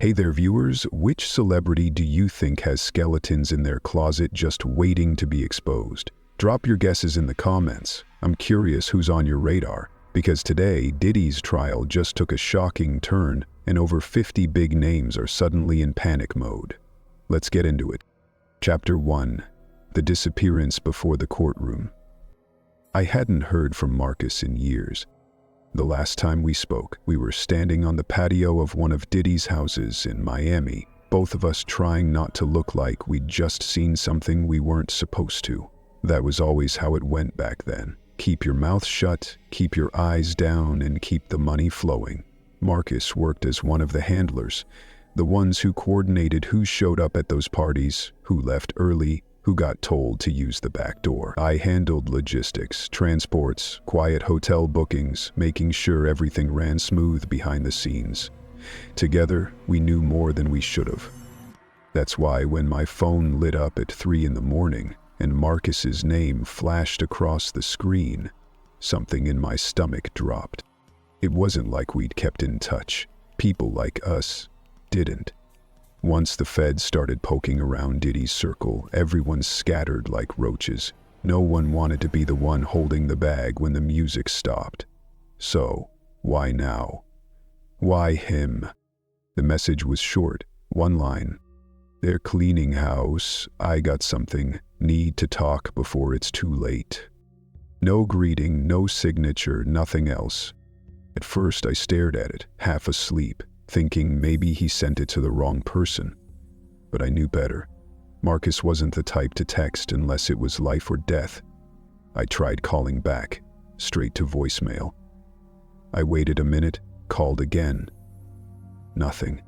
Hey there viewers, which celebrity do you think has skeletons in their closet just waiting to be exposed? Drop your guesses in the comments. I'm curious who's on your radar, because today Diddy's trial just took a shocking turn and over 50 big names are suddenly in panic mode. Let's get into it. Chapter 1. The Disappearance Before the Courtroom. I hadn't heard from Marcus in years. The last time we spoke, we were standing on the patio of one of Diddy's houses in Miami, both of us trying not to look like we'd just seen something we weren't supposed to. That was always how it went back then. Keep your mouth shut, keep your eyes down, and keep the money flowing. Marcus worked as one of the handlers, the ones who coordinated who showed up at those parties, who left early, who got told to use the back door. I handled logistics, transports, quiet hotel bookings, making sure everything ran smooth behind the scenes. Together, we knew more than we should have. That's why when my phone lit up at 3 in the morning and Marcus's name flashed across the screen, something in my stomach dropped. It wasn't like we'd kept in touch. People like us didn't. Once the feds started poking around Diddy's circle, everyone scattered like roaches. No one wanted to be the one holding the bag when the music stopped. So, why now? Why him? The message was short, one line. They're cleaning house, I got something, need to talk before it's too late. No greeting, no signature, nothing else. At first I stared at it, half asleep, thinking maybe he sent it to the wrong person. But I knew better. Marcus wasn't the type to text unless it was life or death. I tried calling back, straight to voicemail. I waited a minute, called again. Nothing.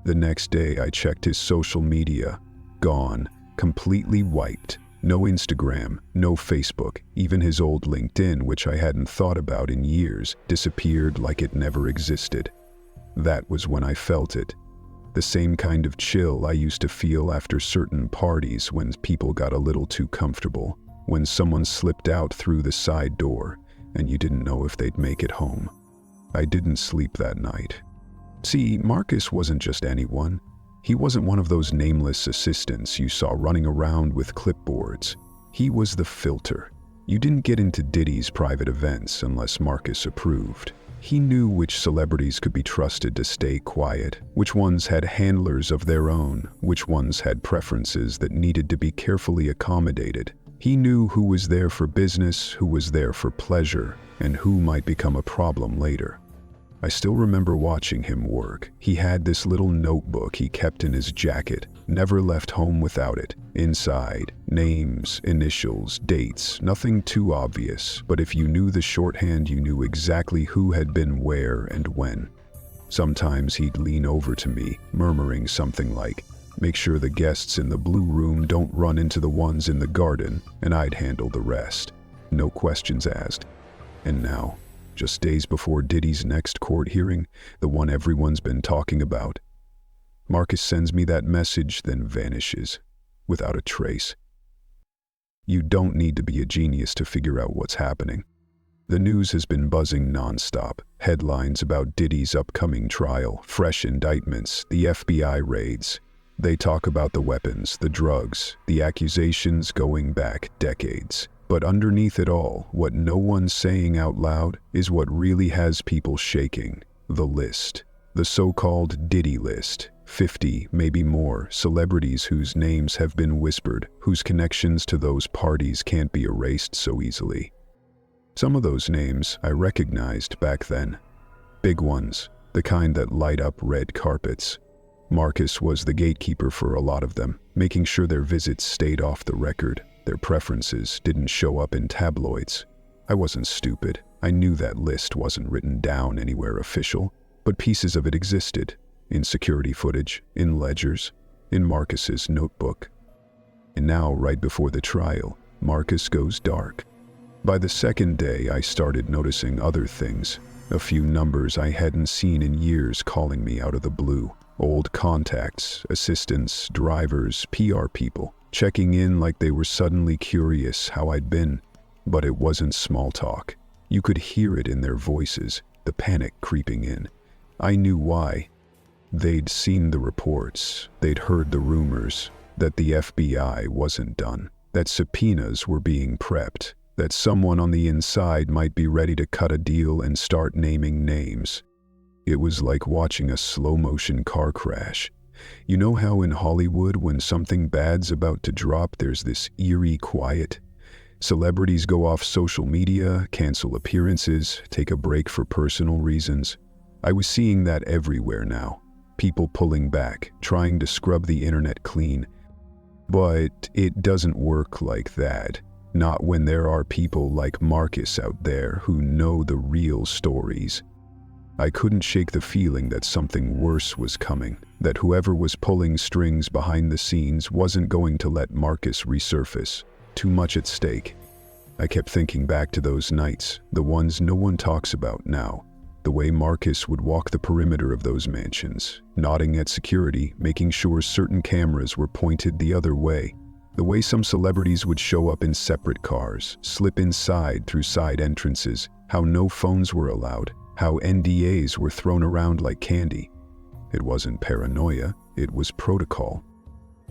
The next day I checked his social media. Gone. Completely wiped. No Instagram, no Facebook, even his old LinkedIn, which I hadn't thought about in years, disappeared like it never existed. That was when I felt it. The same kind of chill I used to feel after certain parties when people got a little too comfortable, when someone slipped out through the side door and you didn't know if they'd make it home. I didn't sleep that night. See, Marcus wasn't just anyone. He wasn't one of those nameless assistants you saw running around with clipboards. He was the filter. You didn't get into Diddy's private events unless Marcus approved. He knew which celebrities could be trusted to stay quiet, which ones had handlers of their own, which ones had preferences that needed to be carefully accommodated. He knew who was there for business, who was there for pleasure, and who might become a problem later. I still remember watching him work. He had this little notebook he kept in his jacket, never left home without it. Inside, names, initials, dates, nothing too obvious, but if you knew the shorthand, you knew exactly who had been where and when. Sometimes he'd lean over to me, murmuring something like, "Make sure the guests in the blue room don't run into the ones in the garden," and I'd handle the rest. No questions asked. And now, just days before Diddy's next court hearing, the one everyone's been talking about, Marcus sends me that message, then vanishes, without a trace. You don't need to be a genius to figure out what's happening. The news has been buzzing nonstop. Headlines about Diddy's upcoming trial, fresh indictments, the FBI raids. They talk about the weapons, the drugs, the accusations going back decades. But underneath it all, what no one's saying out loud is what really has people shaking. The list. The so-called Diddy list. 50, maybe more, celebrities whose names have been whispered, whose connections to those parties can't be erased so easily. Some of those names I recognized back then. Big ones, the kind that light up red carpets. Marcus was the gatekeeper for a lot of them, making sure their visits stayed off the record. Their preferences didn't show up in tabloids. I wasn't stupid. I knew that list wasn't written down anywhere official, but pieces of it existed. In security footage, in ledgers, in Marcus's notebook. And now, right before the trial, Marcus goes dark. By the second day, I started noticing other things. A few numbers I hadn't seen in years calling me out of the blue. Old contacts, assistants, drivers, PR people, checking in like they were suddenly curious how I'd been. But it wasn't small talk. You could hear it in their voices, the panic creeping in. I knew why. They'd seen the reports, they'd heard the rumors that the FBI wasn't done, that subpoenas were being prepped, that someone on the inside might be ready to cut a deal and start naming names. It was like watching a slow-motion car crash. You know how in Hollywood when something bad's about to drop there's this eerie quiet? Celebrities go off social media, cancel appearances, take a break for personal reasons. I was seeing that everywhere now. People pulling back, trying to scrub the internet clean. But it doesn't work like that. Not when there are people like Marcus out there who know the real stories. I couldn't shake the feeling that something worse was coming, that whoever was pulling strings behind the scenes wasn't going to let Marcus resurface. Too much at stake. I kept thinking back to those nights, the ones no one talks about now. The way Marcus would walk the perimeter of those mansions, nodding at security, making sure certain cameras were pointed the other way. The way some celebrities would show up in separate cars, slip inside through side entrances, how no phones were allowed, how NDAs were thrown around like candy. It wasn't paranoia, it was protocol.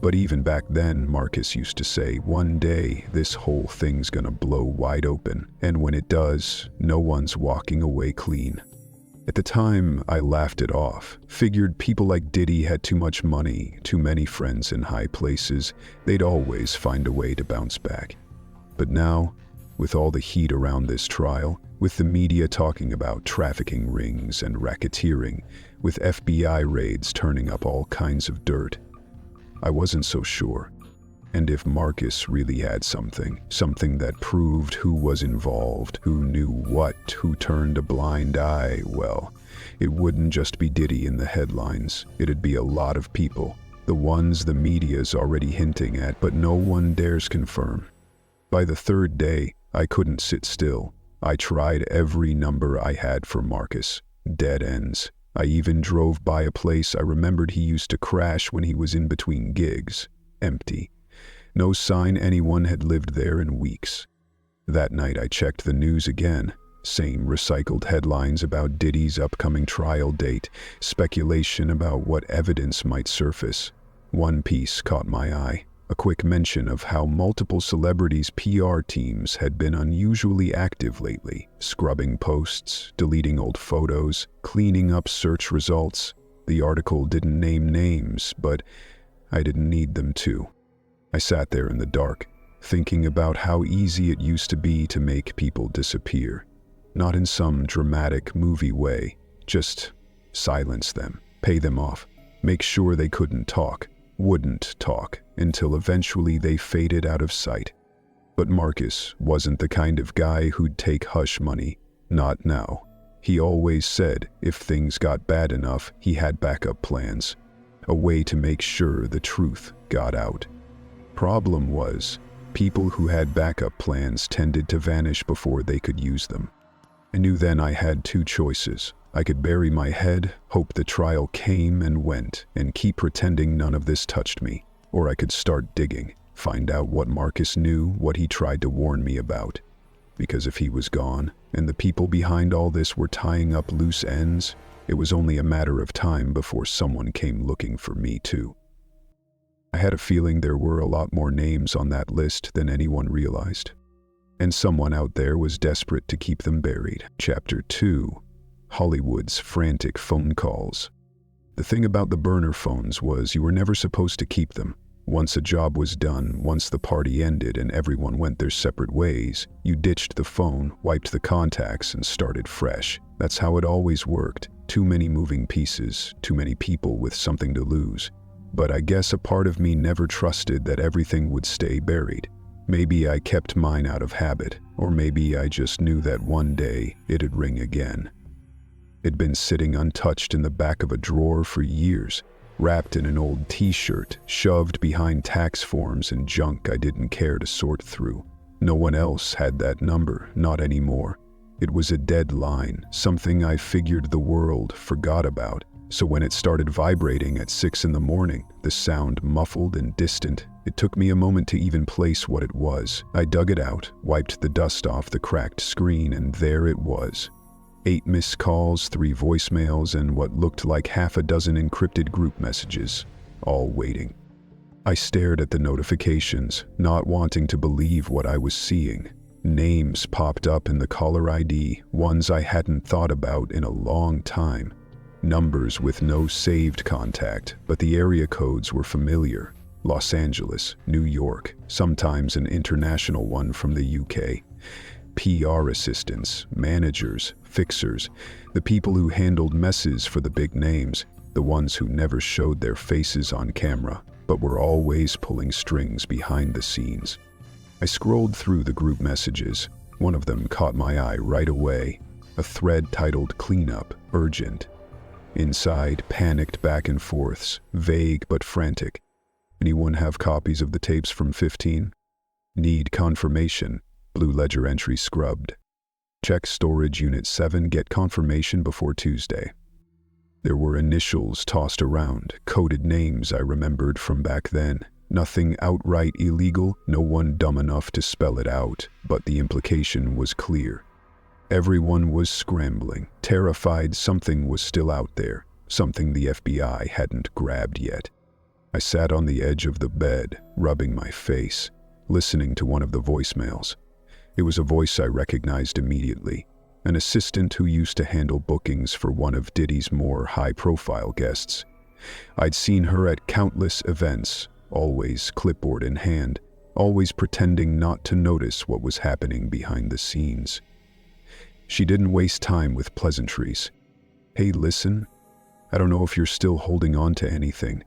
But even back then, Marcus used to say, one day this whole thing's gonna blow wide open, and when it does, no one's walking away clean. At the time, I laughed it off, figured people like Diddy had too much money, too many friends in high places, they'd always find a way to bounce back. But now, with all the heat around this trial, with the media talking about trafficking rings and racketeering, with FBI raids turning up all kinds of dirt, I wasn't so sure. And if Marcus really had something that proved who was involved, who knew what, who turned a blind eye, well, it wouldn't just be Diddy in the headlines. It'd be a lot of people, the ones the media's already hinting at, but no one dares confirm. By the third day, I couldn't sit still. I tried every number I had for Marcus. Dead ends. I even drove by a place I remembered he used to crash when he was in between gigs. Empty. No sign anyone had lived there in weeks. That night I checked the news again. Same recycled headlines about Diddy's upcoming trial date, speculation about what evidence might surface. One piece caught my eye. A quick mention of how multiple celebrities' PR teams had been unusually active lately, scrubbing posts, deleting old photos, cleaning up search results. The article didn't name names, but I didn't need them to. I sat there in the dark, thinking about how easy it used to be to make people disappear. Not in some dramatic movie way, just silence them, pay them off, make sure they couldn't talk, wouldn't talk, until eventually they faded out of sight. But Marcus wasn't the kind of guy who'd take hush money, not now. He always said if things got bad enough, he had backup plans, a way to make sure the truth got out. Problem was, people who had backup plans tended to vanish before they could use them. I knew then I had two choices. I could bury my head, hope the trial came and went, and keep pretending none of this touched me. Or I could start digging, find out what Marcus knew, what he tried to warn me about. Because if he was gone, and the people behind all this were tying up loose ends, it was only a matter of time before someone came looking for me too. I had a feeling there were a lot more names on that list than anyone realized. And someone out there was desperate to keep them buried. Chapter 2. Hollywood's frantic phone calls. The thing about the burner phones was you were never supposed to keep them. Once a job was done, once the party ended and everyone went their separate ways, you ditched the phone, wiped the contacts, and started fresh. That's how it always worked. Too many moving pieces, too many people with something to lose. But I guess a part of me never trusted that everything would stay buried. Maybe I kept mine out of habit, or maybe I just knew that one day it'd ring again. It'd been sitting untouched in the back of a drawer for years, wrapped in an old t-shirt, shoved behind tax forms and junk I didn't care to sort through. No one else had that number, not anymore. It was a dead line, something I figured the world forgot about. So when it started vibrating at 6 in the morning, the sound muffled and distant, it took me a moment to even place what it was. I dug it out, wiped the dust off the cracked screen, and there it was. 8 missed calls, 3 voicemails, and what looked like half a dozen encrypted group messages, all waiting. I stared at the notifications, not wanting to believe what I was seeing. Names popped up in the caller ID, ones I hadn't thought about in a long time. Numbers with no saved contact, but the area codes were familiar. Los Angeles, New York, sometimes an international one from the UK. PR assistants, managers, fixers, the people who handled messes for the big names, the ones who never showed their faces on camera, but were always pulling strings behind the scenes. I scrolled through the group messages. One of them caught my eye right away, a thread titled "Cleanup, Urgent." Inside, panicked back and forths, vague but frantic. Anyone have copies of the tapes from 15? Need confirmation. Blue ledger entry scrubbed. Check storage unit 7, get confirmation before Tuesday. There were initials tossed around, coded names I remembered from back then. Nothing outright illegal, no one dumb enough to spell it out, but the implication was clear. Everyone was scrambling, terrified something was still out there, something the FBI hadn't grabbed yet. I sat on the edge of the bed, rubbing my face, listening to one of the voicemails. It was a voice I recognized immediately, an assistant who used to handle bookings for one of Diddy's more high-profile guests. I'd seen her at countless events, always clipboard in hand, always pretending not to notice what was happening behind the scenes. She didn't waste time with pleasantries. "Hey, listen, I don't know if you're still holding on to anything.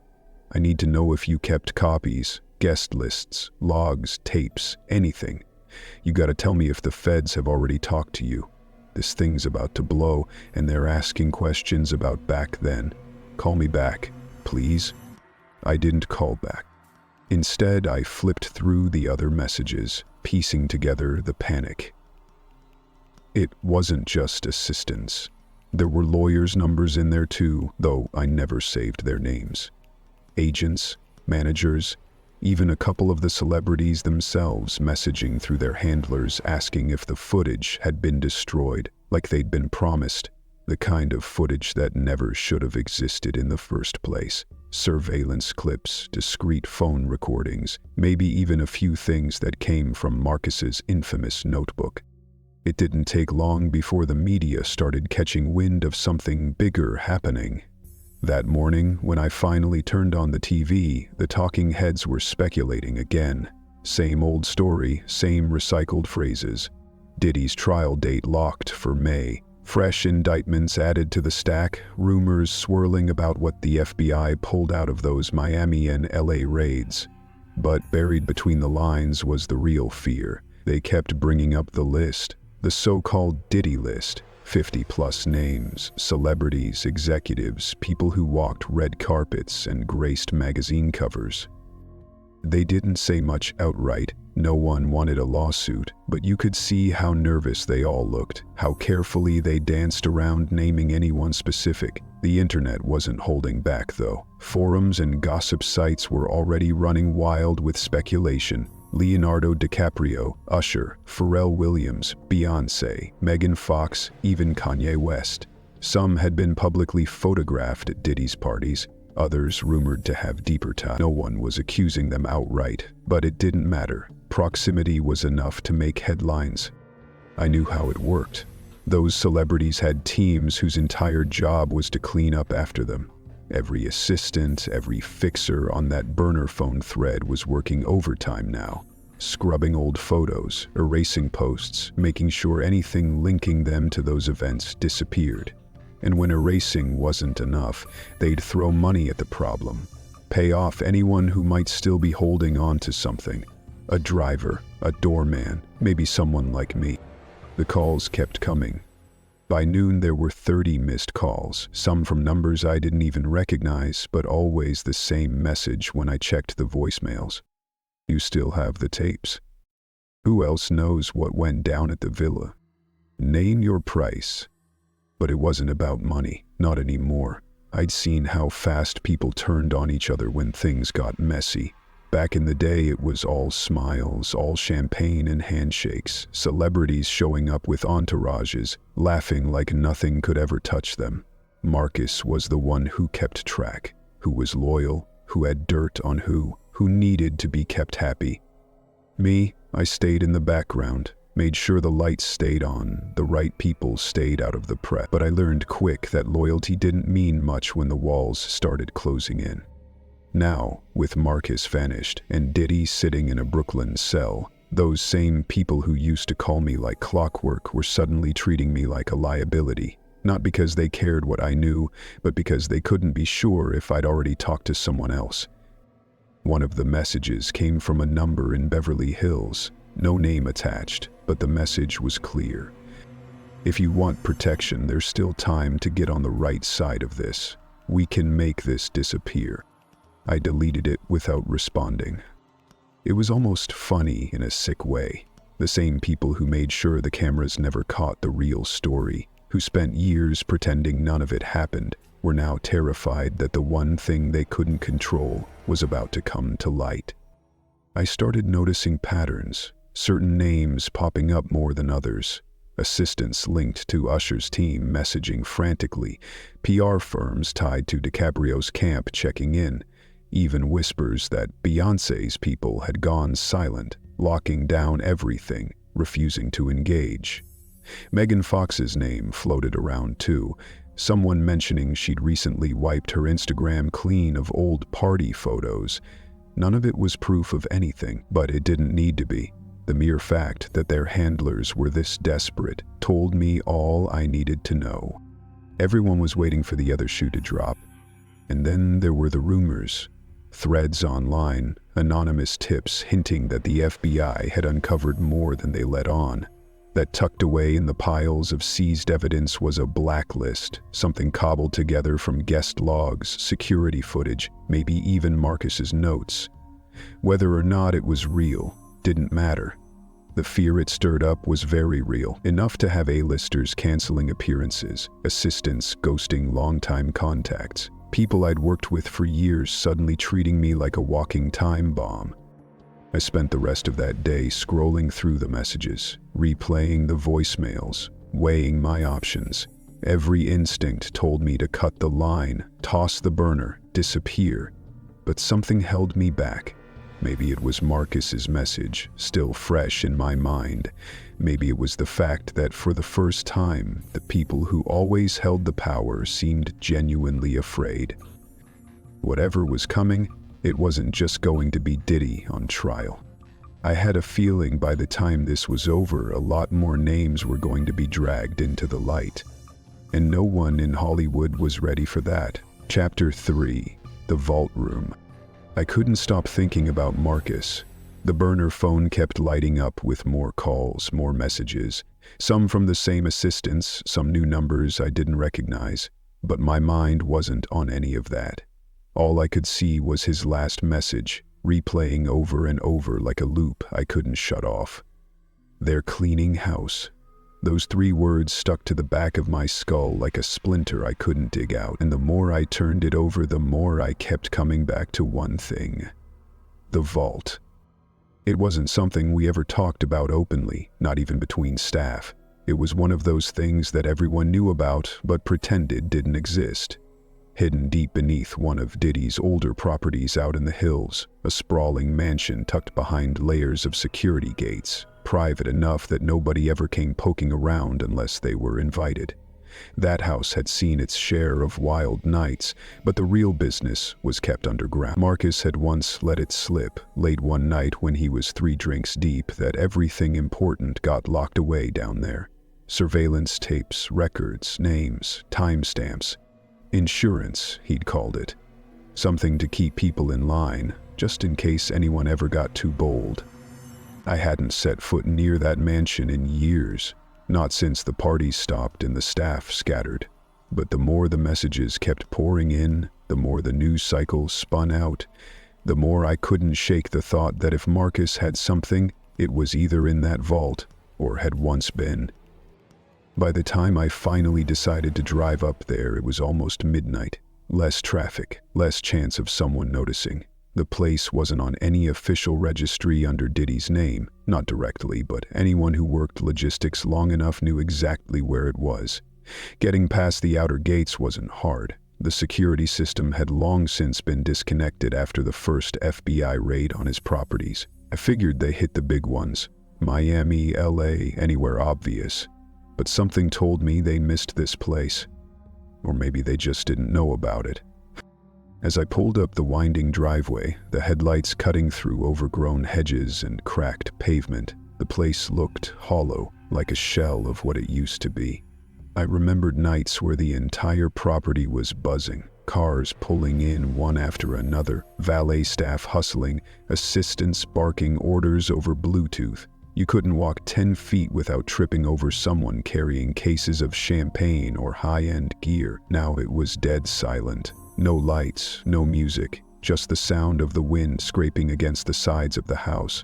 I need to know if you kept copies, guest lists, logs, tapes, anything. You gotta tell me if the feds have already talked to you. This thing's about to blow, and they're asking questions about back then. Call me back, please." I didn't call back. Instead, I flipped through the other messages, piecing together the panic. It wasn't just assistants. There were lawyers' numbers in there too, though I never saved their names. Agents, managers, even a couple of the celebrities themselves messaging through their handlers asking if the footage had been destroyed, like they'd been promised. The kind of footage that never should have existed in the first place. Surveillance clips, discreet phone recordings, maybe even a few things that came from Marcus's infamous notebook. It didn't take long before the media started catching wind of something bigger happening. That morning, when I finally turned on the TV, the talking heads were speculating again. Same old story, same recycled phrases. Diddy's trial date locked for May. Fresh indictments added to the stack, rumors swirling about what the FBI pulled out of those Miami and LA raids. But buried between the lines was the real fear. They kept bringing up the list, the so-called Diddy list. 50-plus names, celebrities, executives, people who walked red carpets and graced magazine covers. They didn't say much outright. No one wanted a lawsuit, but you could see how nervous they all looked, how carefully they danced around naming anyone specific. The internet wasn't holding back, though. Forums and gossip sites were already running wild with speculation. Leonardo DiCaprio, Usher, Pharrell Williams, Beyoncé, Megan Fox, even Kanye West. Some had been publicly photographed at Diddy's parties, others rumored to have deeper ties. No one was accusing them outright, but it didn't matter. Proximity was enough to make headlines. I knew how it worked. Those celebrities had teams whose entire job was to clean up after them. Every assistant, every fixer on that burner phone thread was working overtime now, scrubbing old photos, erasing posts, making sure anything linking them to those events disappeared. And when erasing wasn't enough, they'd throw money at the problem, pay off anyone who might still be holding on to something. A driver, a doorman, maybe someone like me. The calls kept coming. By noon there were 30 missed calls, some from numbers I didn't even recognize, but always the same message when I checked the voicemails. "You still have the tapes. Who else knows what went down at the villa? Name your price." But it wasn't about money, not anymore. I'd seen how fast people turned on each other when things got messy. Back in the day, it was all smiles, all champagne and handshakes, celebrities showing up with entourages, laughing like nothing could ever touch them. Marcus was the one who kept track, who was loyal, who had dirt on who needed to be kept happy. Me, I stayed in the background, made sure the lights stayed on, the right people stayed out of the press. But I learned quick that loyalty didn't mean much when the walls started closing in. Now, with Marcus vanished and Diddy sitting in a Brooklyn cell, those same people who used to call me like clockwork were suddenly treating me like a liability. Not because they cared what I knew, but because they couldn't be sure if I'd already talked to someone else. One of the messages came from a number in Beverly Hills. No name attached, but the message was clear. If you want protection, there's still time to get on the right side of this. We can make this disappear. I deleted it without responding. It was almost funny in a sick way. The same people who made sure the cameras never caught the real story, who spent years pretending none of it happened, were now terrified that the one thing they couldn't control was about to come to light. I started noticing patterns, certain names popping up more than others. Assistants linked to Usher's team messaging frantically, PR firms tied to DiCaprio's camp checking in, even whispers that Beyoncé's people had gone silent, locking down everything, refusing to engage. Megan Fox's name floated around too, someone mentioning she'd recently wiped her Instagram clean of old party photos. None of it was proof of anything, but it didn't need to be. The mere fact that their handlers were this desperate told me all I needed to know. Everyone was waiting for the other shoe to drop. And then there were the rumors. Threads online, anonymous tips hinting that the FBI had uncovered more than they let on. That tucked away in the piles of seized evidence was a blacklist, something cobbled together from guest logs, security footage, maybe even Marcus's notes. Whether or not it was real didn't matter. The fear it stirred up was very real, enough to have A-listers canceling appearances, assistants ghosting longtime contacts, people I'd worked with for years suddenly treating me like a walking time bomb. I spent the rest of that day scrolling through the messages, replaying the voicemails, weighing my options. Every instinct told me to cut the line, toss the burner, disappear. But something held me back. Maybe it was Marcus's message, still fresh in my mind. Maybe it was the fact that for the first time, the people who always held the power seemed genuinely afraid. Whatever was coming, it wasn't just going to be Diddy on trial. I had a feeling by the time this was over, a lot more names were going to be dragged into the light. And no one in Hollywood was ready for that. Chapter 3, The Vault Room. I couldn't stop thinking about Marcus. The burner phone kept lighting up with more calls, more messages. Some from the same assistants, some new numbers I didn't recognize. But my mind wasn't on any of that. All I could see was his last message, replaying over and over like a loop I couldn't shut off. They're cleaning house. Those 3 words stuck to the back of my skull like a splinter I couldn't dig out, and the more I turned it over, the more I kept coming back to one thing. The vault. It wasn't something we ever talked about openly, not even between staff. It was one of those things that everyone knew about but pretended didn't exist. Hidden deep beneath one of Diddy's older properties out in the hills, a sprawling mansion tucked behind layers of security gates, private enough that nobody ever came poking around unless they were invited. That house had seen its share of wild nights, but the real business was kept underground. Marcus had once let it slip, late one night when he was 3 drinks deep, that everything important got locked away down there. Surveillance tapes, records, names, timestamps. Insurance, he'd called it. Something to keep people in line, just in case anyone ever got too bold. I hadn't set foot near that mansion in years, not since the parties stopped and the staff scattered. But the more the messages kept pouring in, the more the news cycle spun out, the more I couldn't shake the thought that if Marcus had something, it was either in that vault or had once been. By the time I finally decided to drive up there, it was almost midnight. Less traffic, less chance of someone noticing. The place wasn't on any official registry under Diddy's name, not directly, but anyone who worked logistics long enough knew exactly where it was. Getting past the outer gates wasn't hard. The security system had long since been disconnected after the first FBI raid on his properties. I figured they hit the big ones, Miami, LA, anywhere obvious. But something told me they missed this place. Or maybe they just didn't know about it. As I pulled up the winding driveway, the headlights cutting through overgrown hedges and cracked pavement, the place looked hollow, like a shell of what it used to be. I remembered nights where the entire property was buzzing, cars pulling in one after another, valet staff hustling, assistants barking orders over Bluetooth. You couldn't walk 10 feet without tripping over someone carrying cases of champagne or high-end gear. Now it was dead silent. No lights, no music, just the sound of the wind scraping against the sides of the house.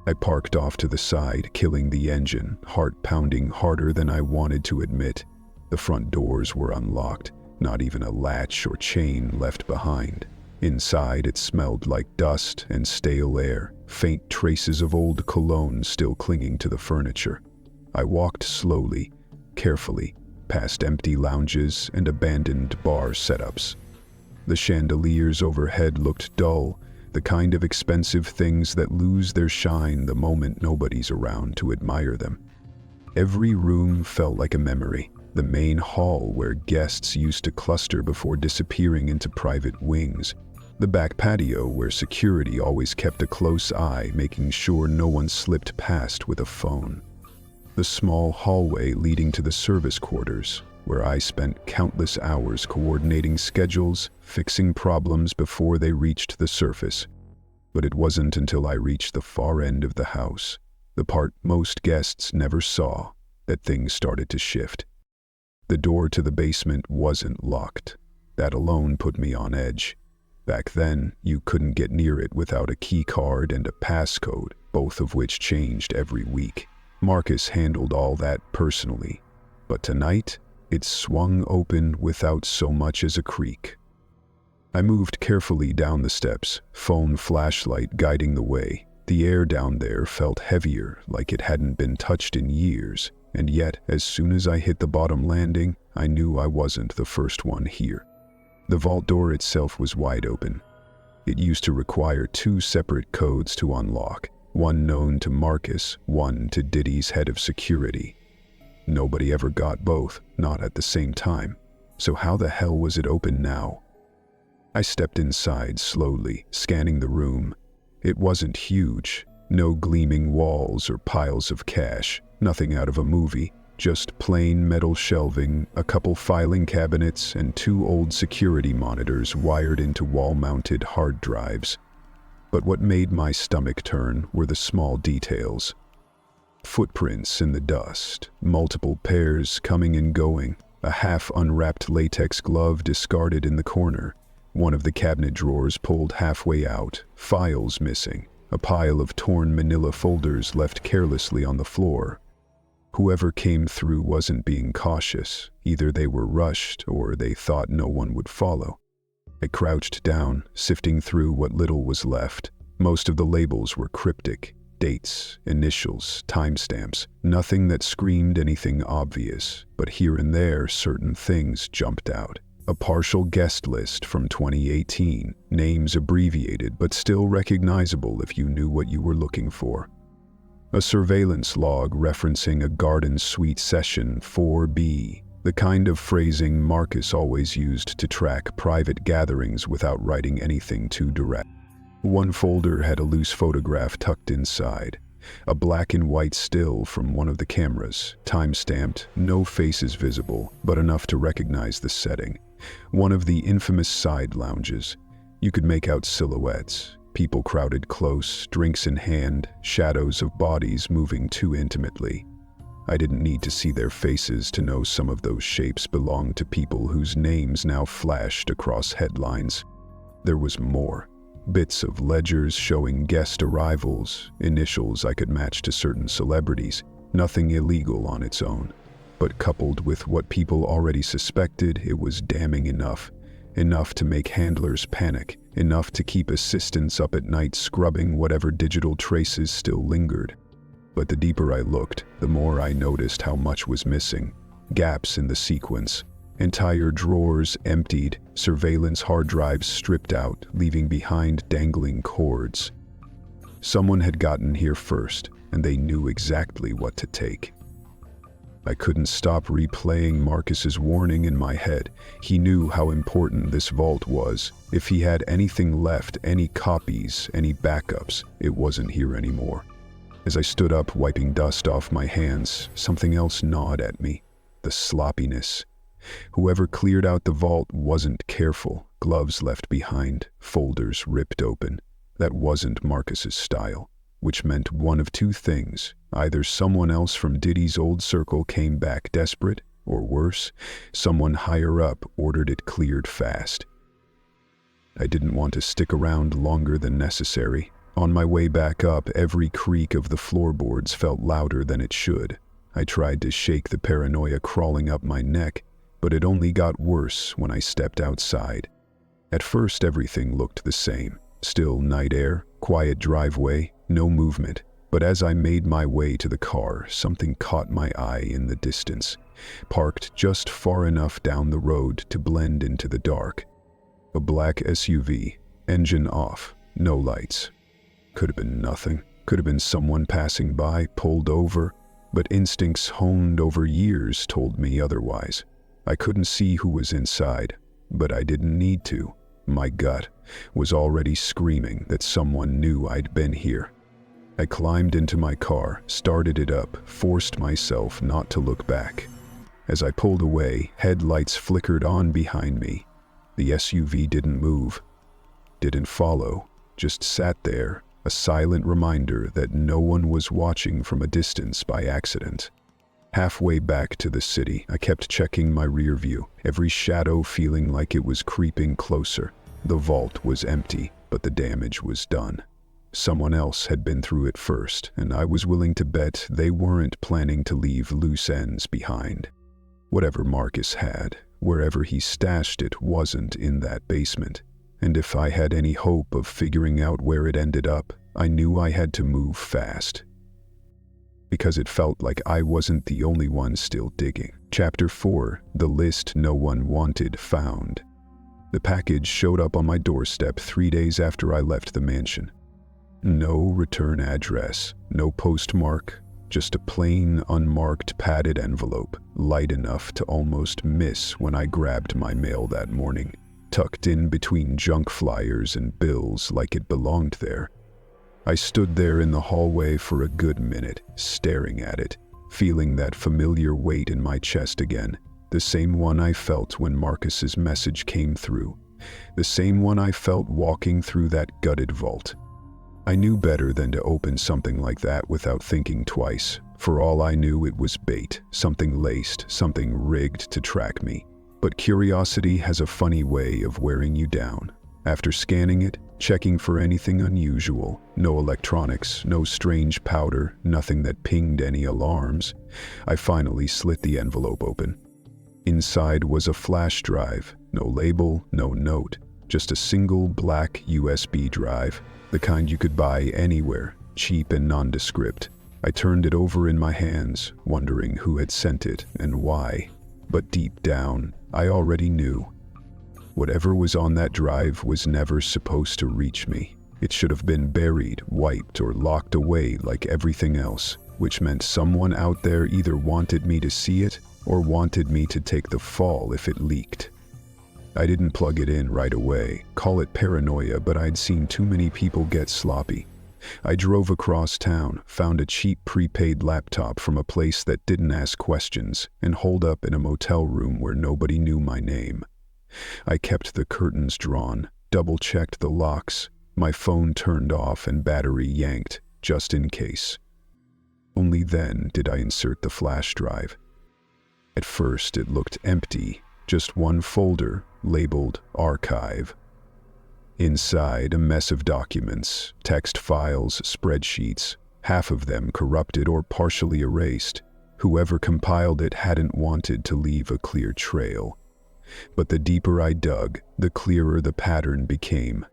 I parked off to the side, killing the engine, heart pounding harder than I wanted to admit. The front doors were unlocked, not even a latch or chain left behind. Inside, it smelled like dust and stale air, faint traces of old cologne still clinging to the furniture. I walked slowly, carefully, past empty lounges and abandoned bar setups. The chandeliers overhead looked dull, the kind of expensive things that lose their shine the moment nobody's around to admire them. Every room felt like a memory. The main hall where guests used to cluster before disappearing into private wings. The back patio where security always kept a close eye, making sure no one slipped past with a phone. The small hallway leading to the service quarters, where I spent countless hours coordinating schedules, fixing problems before they reached the surface. But it wasn't until I reached the far end of the house, the part most guests never saw, that things started to shift. The door to the basement wasn't locked. That alone put me on edge. Back then, you couldn't get near it without a key card and a passcode, both of which changed every week. Marcus handled all that personally. But tonight, it swung open without so much as a creak. I moved carefully down the steps, phone flashlight guiding the way. The air down there felt heavier, like it hadn't been touched in years. And yet, as soon as I hit the bottom landing, I knew I wasn't the first one here. The vault door itself was wide open. It used to require 2 separate codes to unlock, one known to Marcus, one to Diddy's head of security. Nobody ever got both, not at the same time. So how the hell was it open now? I stepped inside slowly, scanning the room. It wasn't huge. No gleaming walls or piles of cash. Nothing out of a movie, just plain metal shelving, a couple filing cabinets, and 2 old security monitors wired into wall-mounted hard drives. But what made my stomach turn were the small details. Footprints in the dust, multiple pairs coming and going, a half-unwrapped latex glove discarded in the corner, one of the cabinet drawers pulled halfway out, files missing, a pile of torn manila folders left carelessly on the floor. Whoever came through wasn't being cautious. Either they were rushed or they thought no one would follow. I crouched down, sifting through what little was left. Most of the labels were cryptic. Dates, initials, timestamps. Nothing that screamed anything obvious, but here and there certain things jumped out. A partial guest list from 2018, names abbreviated but still recognizable if you knew what you were looking for. A surveillance log referencing a garden suite session 4B, the kind of phrasing Marcus always used to track private gatherings without writing anything too direct. One folder had a loose photograph tucked inside, a black and white still from one of the cameras, time-stamped, no faces visible, but enough to recognize the setting. One of the infamous side lounges. You could make out silhouettes. People crowded close, drinks in hand, shadows of bodies moving too intimately. I didn't need to see their faces to know some of those shapes belonged to people whose names now flashed across headlines. There was more. Bits of ledgers showing guest arrivals, initials I could match to certain celebrities. Nothing illegal on its own. But coupled with what people already suspected, it was damning enough. enough to make handlers panic, enough to keep assistants up at night scrubbing whatever digital traces still lingered. But the deeper I looked, the more I noticed how much was missing. Gaps in the sequence. Entire drawers emptied, surveillance hard drives stripped out, leaving behind dangling cords. Someone had gotten here first, and they knew exactly what to take. I couldn't stop replaying Marcus's warning in my head. He knew how important this vault was. If he had anything left, any copies, any backups, it wasn't here anymore. As I stood up, wiping dust off my hands, something else gnawed at me. The sloppiness. Whoever cleared out the vault wasn't careful. Gloves left behind, folders ripped open. That wasn't Marcus's style, which meant one of two things. Either someone else from Diddy's old circle came back desperate, or worse, someone higher up ordered it cleared fast. I didn't want to stick around longer than necessary. On my way back up, every creak of the floorboards felt louder than it should. I tried to shake the paranoia crawling up my neck, but it only got worse when I stepped outside. At first, everything looked the same. Still night air, quiet driveway, no movement. But as I made my way to the car, something caught my eye in the distance, parked just far enough down the road to blend into the dark. A black SUV, engine off, no lights. Could have been nothing. Could have been someone passing by, pulled over, but instincts honed over years told me otherwise. I couldn't see who was inside, but I didn't need to. My gut was already screaming that someone knew I'd been here. I climbed into my car, started it up, forced myself not to look back. As I pulled away, headlights flickered on behind me. The SUV didn't move, didn't follow, just sat there, a silent reminder that no one was watching from a distance by accident. Halfway back to the city, I kept checking my rear view, every shadow feeling like it was creeping closer. The vault was empty, but the damage was done. Someone else had been through it first, and I was willing to bet they weren't planning to leave loose ends behind. Whatever Marcus had, wherever he stashed it, wasn't in that basement. And if I had any hope of figuring out where it ended up, I knew I had to move fast. Because it felt like I wasn't the only one still digging. Chapter 4, The List No One Wanted Found. The package showed up on my doorstep 3 days after I left the mansion. No return address, no postmark, just a plain, unmarked, padded envelope, light enough to almost miss when I grabbed my mail that morning, tucked in between junk flyers and bills like it belonged there. I stood there in the hallway for a good minute, staring at it, feeling that familiar weight in my chest again, the same one I felt when Marcus's message came through, the same one I felt walking through that gutted vault. I knew better than to open something like that without thinking twice. For all I knew, it was bait, something laced, something rigged to track me. But curiosity has a funny way of wearing you down. After scanning it, checking for anything unusual, no electronics, no strange powder, nothing that pinged any alarms, I finally slit the envelope open. Inside was a flash drive, no label, no note, just a single black USB drive, the kind you could buy anywhere, cheap and nondescript. I turned it over in my hands, wondering who had sent it and why. But deep down, I already knew. Whatever was on that drive was never supposed to reach me. It should have been buried, wiped, or locked away like everything else, which meant someone out there either wanted me to see it or wanted me to take the fall if it leaked. I didn't plug it in right away, call it paranoia, but I'd seen too many people get sloppy. I drove across town, found a cheap prepaid laptop from a place that didn't ask questions, and holed up in a motel room where nobody knew my name. I kept the curtains drawn, double-checked the locks, my phone turned off and battery yanked, just in case. Only then did I insert the flash drive. At first it looked empty, just one folder, labeled Archive. Inside, a mess of documents, text files, spreadsheets, half of them corrupted or partially erased. Whoever compiled it hadn't wanted to leave a clear trail. But the deeper I dug, the clearer the pattern became.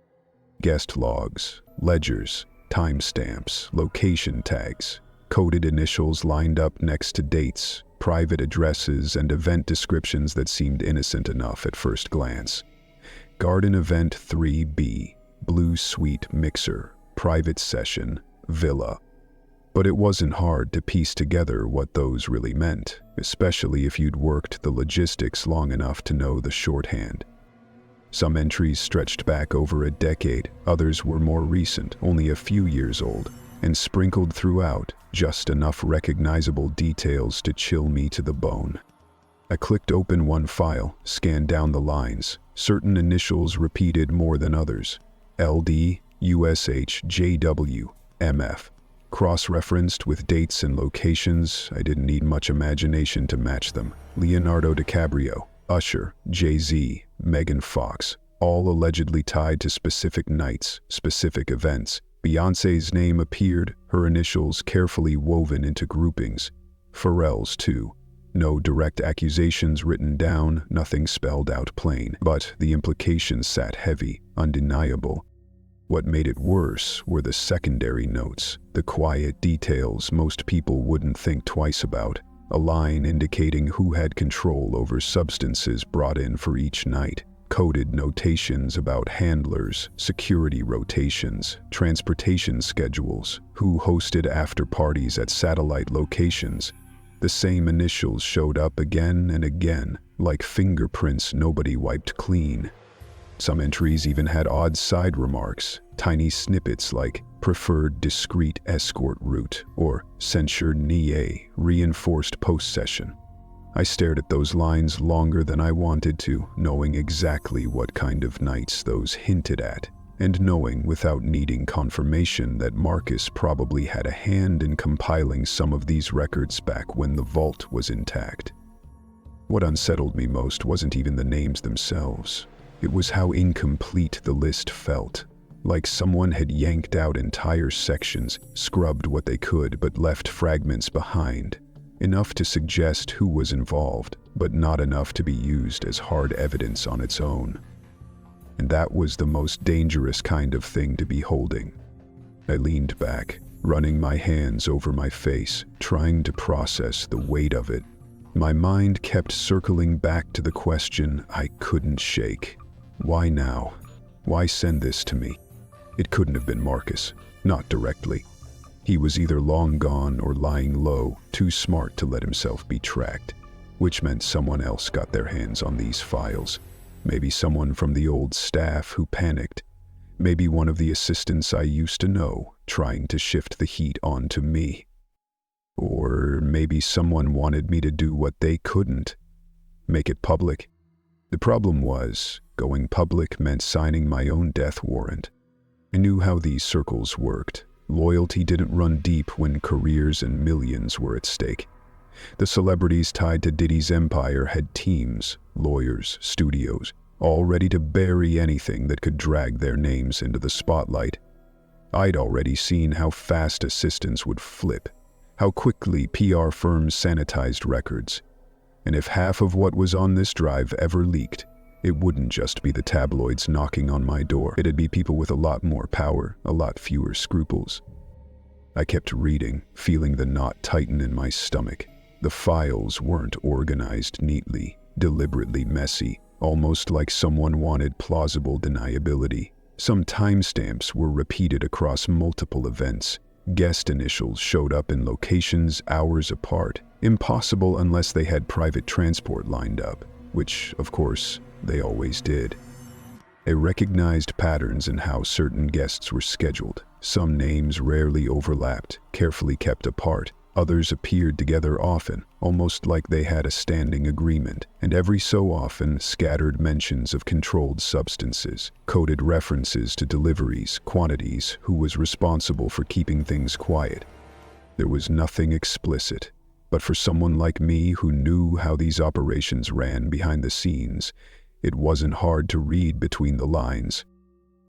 Guest logs, ledgers, timestamps, location tags, coded initials lined up next to dates, private addresses, and event descriptions that seemed innocent enough at first glance. Garden Event 3B, Blue Suite Mixer, Private Session, Villa. But it wasn't hard to piece together what those really meant, especially if you'd worked the logistics long enough to know the shorthand. Some entries stretched back over a decade, others were more recent, only a few years old, and sprinkled throughout just enough recognizable details to chill me to the bone. I clicked open one file, scanned down the lines. Certain initials repeated more than others. LD, USH, JW, MF. Cross-referenced with dates and locations, I didn't need much imagination to match them. Leonardo DiCaprio, Usher, Jay-Z, Megan Fox, all allegedly tied to specific nights, specific events. Beyoncé's name appeared, her initials carefully woven into groupings. Pharrell's too. No direct accusations written down, nothing spelled out plain, but the implications sat heavy, undeniable. What made it worse were the secondary notes, the quiet details most people wouldn't think twice about. A line indicating who had control over substances brought in for each night. Coded notations about handlers, security rotations, transportation schedules, who hosted after-parties at satellite locations. The same initials showed up again and again, like fingerprints nobody wiped clean. Some entries even had odd side remarks, tiny snippets like preferred discreet escort route or censured NIE, reinforced post-session. I stared at those lines longer than I wanted to, knowing exactly what kind of nights those hinted at, and knowing without needing confirmation that Marcus probably had a hand in compiling some of these records back when the vault was intact. What unsettled me most wasn't even the names themselves. It was how incomplete the list felt, like someone had yanked out entire sections, scrubbed what they could, but left fragments behind. Enough to suggest who was involved, but not enough to be used as hard evidence on its own. And that was the most dangerous kind of thing to be holding. I leaned back, running my hands over my face, trying to process the weight of it. My mind kept circling back to the question I couldn't shake. Why now? Why send this to me? It couldn't have been Marcus, not directly. He was either long gone or lying low, too smart to let himself be tracked, which meant someone else got their hands on these files. Maybe someone from the old staff who panicked. Maybe one of the assistants I used to know, trying to shift the heat onto me. Or maybe someone wanted me to do what they couldn't, make it public. The problem was, going public meant signing my own death warrant. I knew how these circles worked. Loyalty didn't run deep when careers and millions were at stake. The celebrities tied to Diddy's empire had teams, lawyers, studios, all ready to bury anything that could drag their names into the spotlight. I'd already seen how fast assistants would flip, how quickly PR firms sanitized records. And if half of what was on this drive ever leaked, it wouldn't just be the tabloids knocking on my door. It'd be people with a lot more power, a lot fewer scruples. I kept reading, feeling the knot tighten in my stomach. The files weren't organized neatly, deliberately messy, almost like someone wanted plausible deniability. Some timestamps were repeated across multiple events. Guest initials showed up in locations hours apart, impossible unless they had private transport lined up, which, of course, they always did. I recognized patterns in how certain guests were scheduled. Some names rarely overlapped, carefully kept apart. Others appeared together often, almost like they had a standing agreement, and every so often scattered mentions of controlled substances, coded references to deliveries, quantities, who was responsible for keeping things quiet. There was nothing explicit, but for someone like me who knew how these operations ran behind the scenes, it wasn't hard to read between the lines.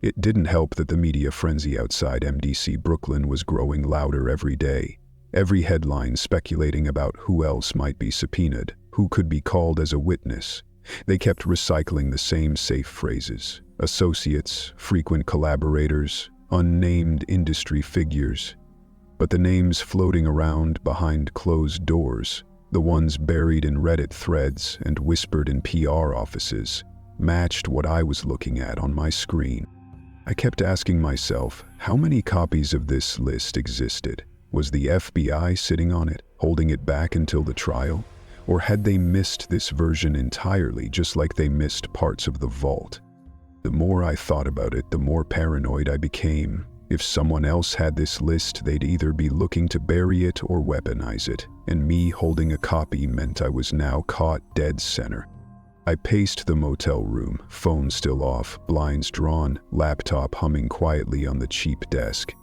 It didn't help that the media frenzy outside MDC Brooklyn was growing louder every day. Every headline speculating about who else might be subpoenaed, who could be called as a witness. They kept recycling the same safe phrases: associates, frequent collaborators, unnamed industry figures. But the names floating around behind closed doors, the ones buried in Reddit threads and whispered in PR offices, matched what I was looking at on my screen. I kept asking myself, how many copies of this list existed? Was the FBI sitting on it, holding it back until the trial? Or had they missed this version entirely, just like they missed parts of the vault? The more I thought about it, the more paranoid I became. If someone else had this list, they'd either be looking to bury it or weaponize it, and me holding a copy meant I was now caught dead center. I paced the motel room, phone still off, blinds drawn, laptop humming quietly on the cheap desk.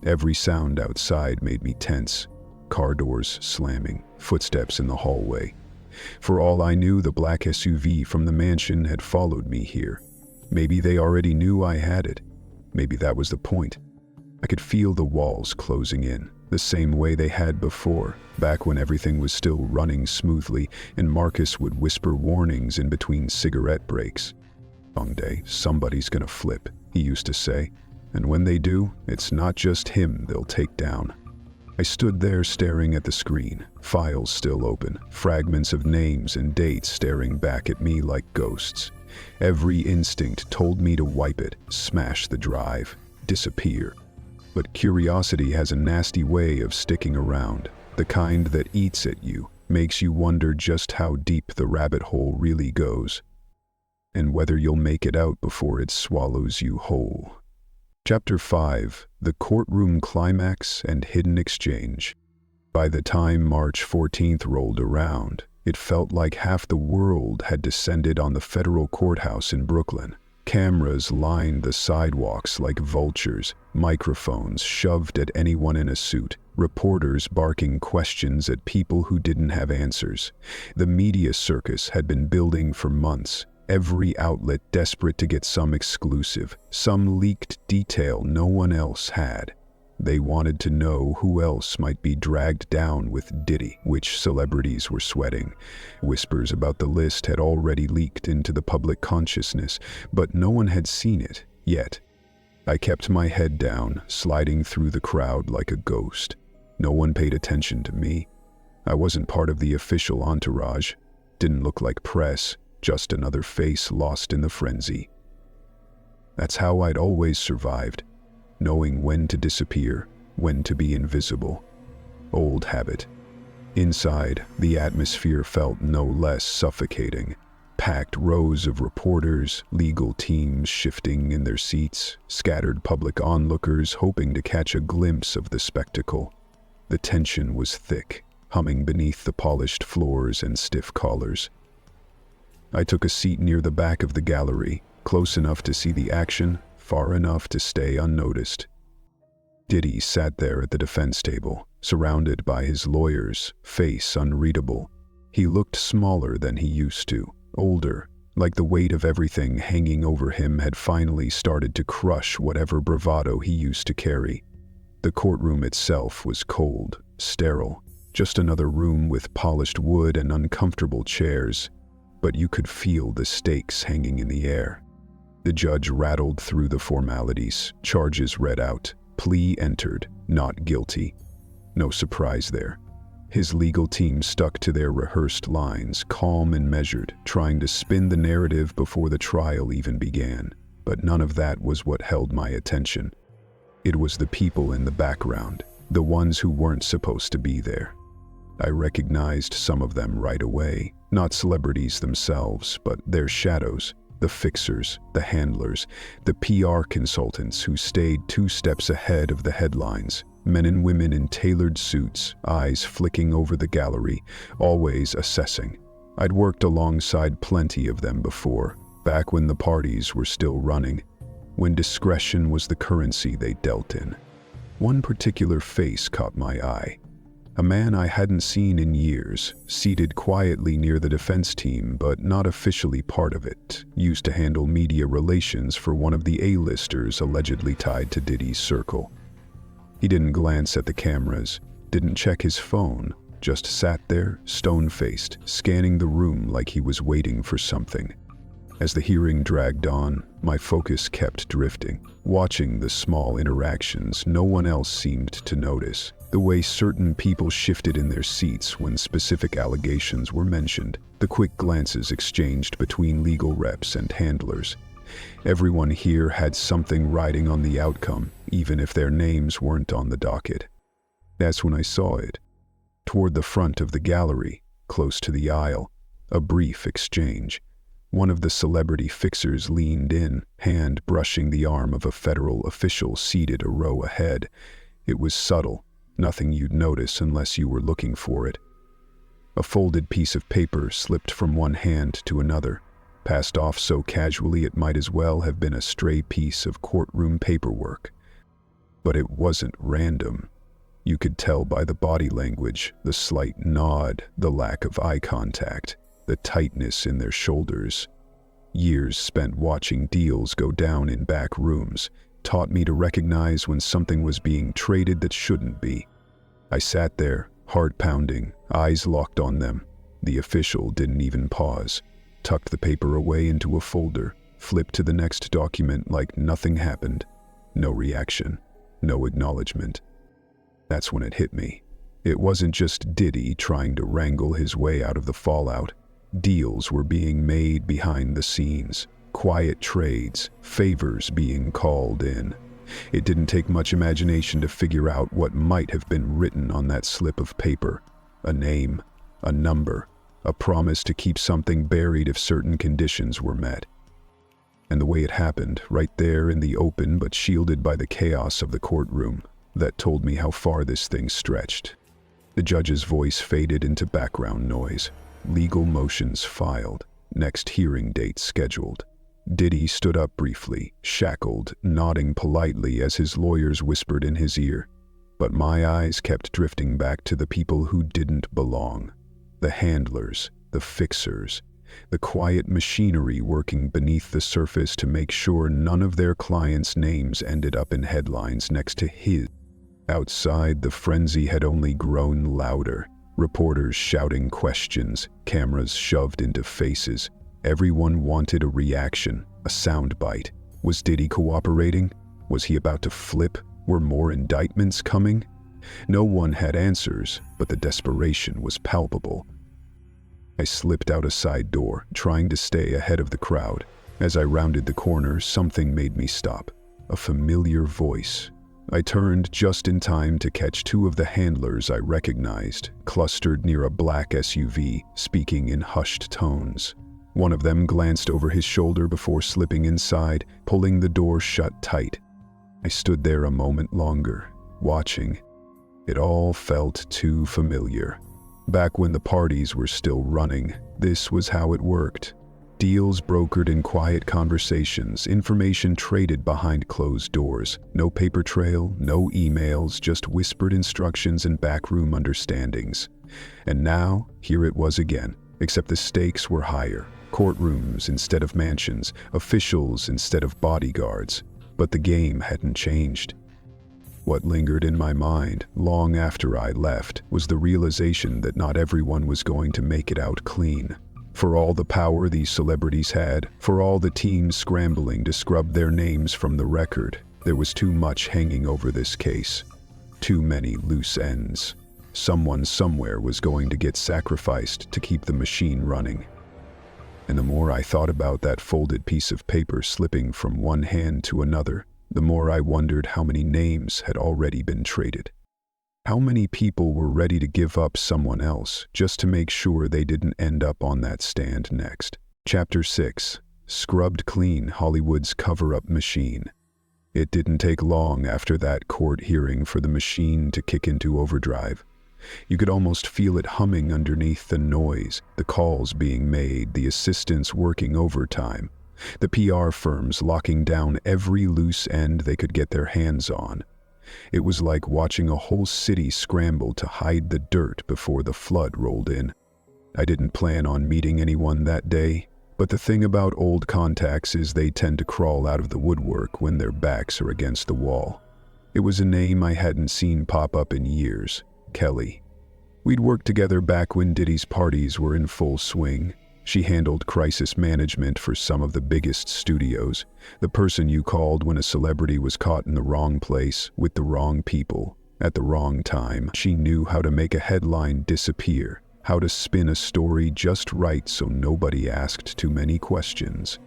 Every sound outside made me tense. Car doors slamming, footsteps in the hallway. For all I knew, the black SUV from the mansion had followed me here. Maybe they already knew I had it. Maybe that was the point. I could feel the walls closing in, the same way they had before, back when everything was still running smoothly and Marcus would whisper warnings in between cigarette breaks. "Long day, somebody's gonna flip," he used to say. "And when they do, it's not just him they'll take down." I stood there staring at the screen, files still open, fragments of names and dates staring back at me like ghosts. Every instinct told me to wipe it, smash the drive, disappear. But curiosity has a nasty way of sticking around, the kind that eats at you, makes you wonder just how deep the rabbit hole really goes, and whether you'll make it out before it swallows you whole. Chapter 5: The Courtroom Climax and Hidden Exchange. By the time March 14th rolled around, it felt like half the world had descended on the federal courthouse in Brooklyn. Cameras lined the sidewalks like vultures, microphones shoved at anyone in a suit, reporters barking questions at people who didn't have answers. The media circus had been building for months, every outlet desperate to get some exclusive, some leaked detail no one else had. They wanted to know who else might be dragged down with Diddy, which celebrities were sweating. Whispers about the list had already leaked into the public consciousness, but no one had seen it yet. I kept my head down, sliding through the crowd like a ghost. No one paid attention to me. I wasn't part of the official entourage. Didn't look like press, just another face lost in the frenzy. That's how I'd always survived. Knowing when to disappear, when to be invisible. Old habit. Inside, the atmosphere felt no less suffocating. Packed rows of reporters, legal teams shifting in their seats, scattered public onlookers hoping to catch a glimpse of the spectacle. The tension was thick, humming beneath the polished floors and stiff collars. I took a seat near the back of the gallery, close enough to see the action, far enough to stay unnoticed. Diddy sat there at the defense table, surrounded by his lawyers, face unreadable. He looked smaller than he used to, older, like the weight of everything hanging over him had finally started to crush whatever bravado he used to carry. The courtroom itself was cold, sterile, just another room with polished wood and uncomfortable chairs, but you could feel the stakes hanging in the air. The judge rattled through the formalities, charges read out, plea entered, not guilty. No surprise there. His legal team stuck to their rehearsed lines, calm and measured, trying to spin the narrative before the trial even began. But none of that was what held my attention. It was the people in the background, the ones who weren't supposed to be there. I recognized some of them right away, not celebrities themselves, but their shadows. The fixers, the handlers, the PR consultants who stayed 2 steps ahead of the headlines, men and women in tailored suits, eyes flicking over the gallery, always assessing. I'd worked alongside plenty of them before, back when the parties were still running, when discretion was the currency they dealt in. One particular face caught my eye. A man I hadn't seen in years, seated quietly near the defense team but not officially part of it, used to handle media relations for one of the A-listers allegedly tied to Diddy's circle. He didn't glance at the cameras, didn't check his phone, just sat there, stone-faced, scanning the room like he was waiting for something. As the hearing dragged on, my focus kept drifting, watching the small interactions no one else seemed to notice, the way certain people shifted in their seats when specific allegations were mentioned, the quick glances exchanged between legal reps and handlers. Everyone here had something riding on the outcome, even if their names weren't on the docket. That's when I saw it. Toward the front of the gallery, close to the aisle, a brief exchange. One of the celebrity fixers leaned in, hand brushing the arm of a federal official seated a row ahead. It was subtle, nothing you'd notice unless you were looking for it. A folded piece of paper slipped from one hand to another, passed off so casually it might as well have been a stray piece of courtroom paperwork. But it wasn't random. You could tell by the body language, the slight nod, the lack of eye contact, the tightness in their shoulders. Years spent watching deals go down in back rooms taught me to recognize when something was being traded that shouldn't be. I sat there, heart pounding, eyes locked on them. The official didn't even pause, tucked the paper away into a folder, flipped to the next document like nothing happened. No reaction, no acknowledgement. That's when it hit me. It wasn't just Diddy trying to wrangle his way out of the fallout. Deals were being made behind the scenes, quiet trades, favors being called in. It didn't take much imagination to figure out what might have been written on that slip of paper. A name, a number, a promise to keep something buried if certain conditions were met. And the way it happened, right there in the open but shielded by the chaos of the courtroom, that told me how far this thing stretched. The judge's voice faded into background noise. Legal motions filed. Next hearing date scheduled. Diddy stood up briefly, shackled, nodding politely as his lawyers whispered in his ear. But my eyes kept drifting back to the people who didn't belong. The handlers, the fixers, the quiet machinery working beneath the surface to make sure none of their clients' names ended up in headlines next to his. Outside, the frenzy had only grown louder. Reporters shouting questions, cameras shoved into faces. Everyone wanted a reaction, a soundbite. Was Diddy cooperating? Was he about to flip? Were more indictments coming? No one had answers, but the desperation was palpable. I slipped out a side door, trying to stay ahead of the crowd. As I rounded the corner, something made me stop. A familiar voice. I turned just in time to catch two of the handlers I recognized, clustered near a black SUV, speaking in hushed tones. One of them glanced over his shoulder before slipping inside, pulling the door shut tight. I stood there a moment longer, watching. It all felt too familiar. Back when the parties were still running, this was how it worked. Deals brokered in quiet conversations, information traded behind closed doors. No paper trail, no emails, just whispered instructions and backroom understandings. And now, here it was again, except the stakes were higher. Courtrooms instead of mansions, officials instead of bodyguards. But the game hadn't changed. What lingered in my mind, long after I left, was the realization that not everyone was going to make it out clean. For all the power these celebrities had, for all the teams scrambling to scrub their names from the record, there was too much hanging over this case. Too many loose ends. Someone somewhere was going to get sacrificed to keep the machine running. And the more I thought about that folded piece of paper slipping from one hand to another, the more I wondered how many names had already been traded. How many people were ready to give up someone else just to make sure they didn't end up on that stand next? Chapter 6. Scrubbed Clean, Hollywood's Cover-Up Machine. It didn't take long after that court hearing for the machine to kick into overdrive. You could almost feel it humming underneath the noise, the calls being made, the assistants working overtime, the PR firms locking down every loose end they could get their hands on. It was like watching a whole city scramble to hide the dirt before the flood rolled in. I didn't plan on meeting anyone that day, but the thing about old contacts is they tend to crawl out of the woodwork when their backs are against the wall. It was a name I hadn't seen pop up in years. Kelly. We'd worked together back when Diddy's parties were in full swing. She handled crisis management for some of the biggest studios, the person you called when a celebrity was caught in the wrong place with the wrong people at the wrong time. She knew how to make a headline disappear, how to spin a story just right so nobody asked too many questions.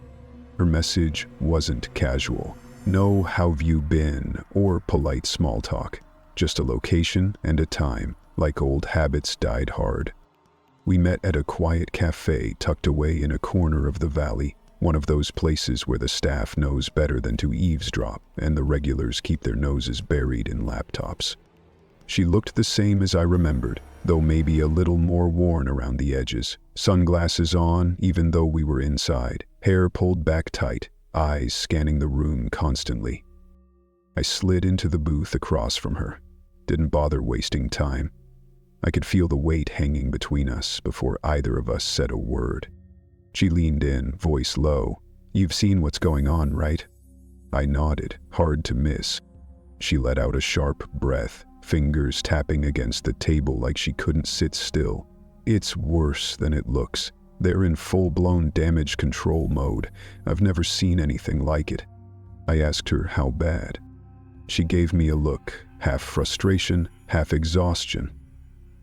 Her message wasn't casual. No "how've you been" or polite small talk. Just a location and a time, like old habits died hard. We met at a quiet cafe tucked away in a corner of the valley, one of those places where the staff knows better than to eavesdrop and the regulars keep their noses buried in laptops. She looked the same as I remembered, though maybe a little more worn around the edges. Sunglasses on, even though we were inside, hair pulled back tight, eyes scanning the room constantly. I slid into the booth across from her. Didn't bother wasting time. I could feel the weight hanging between us before either of us said a word. She leaned in, voice low. "You've seen what's going on, right?" I nodded, hard to miss. She let out a sharp breath, fingers tapping against the table like she couldn't sit still. "It's worse than it looks. They're in full-blown damage control mode. I've never seen anything like it." I asked her how bad. She gave me a look, half frustration, half exhaustion.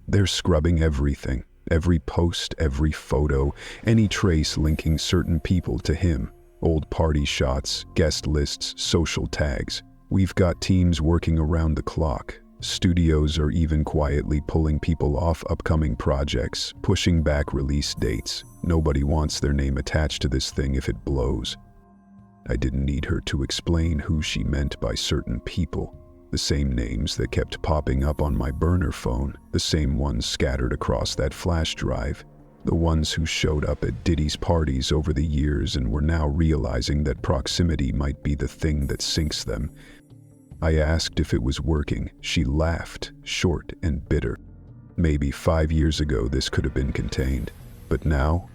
"They're scrubbing everything, every post, every photo, any trace linking certain people to him. Old party shots, guest lists, social tags. We've got teams working around the clock. Studios are even quietly pulling people off upcoming projects, pushing back release dates. Nobody wants their name attached to this thing if it blows." I didn't need her to explain who she meant by certain people. The same names that kept popping up on my burner phone, the same ones scattered across that flash drive, the ones who showed up at Diddy's parties over the years and were now realizing that proximity might be the thing that sinks them. I asked if it was working. She laughed, short and bitter. "Maybe 5 years ago this could have been contained, but now,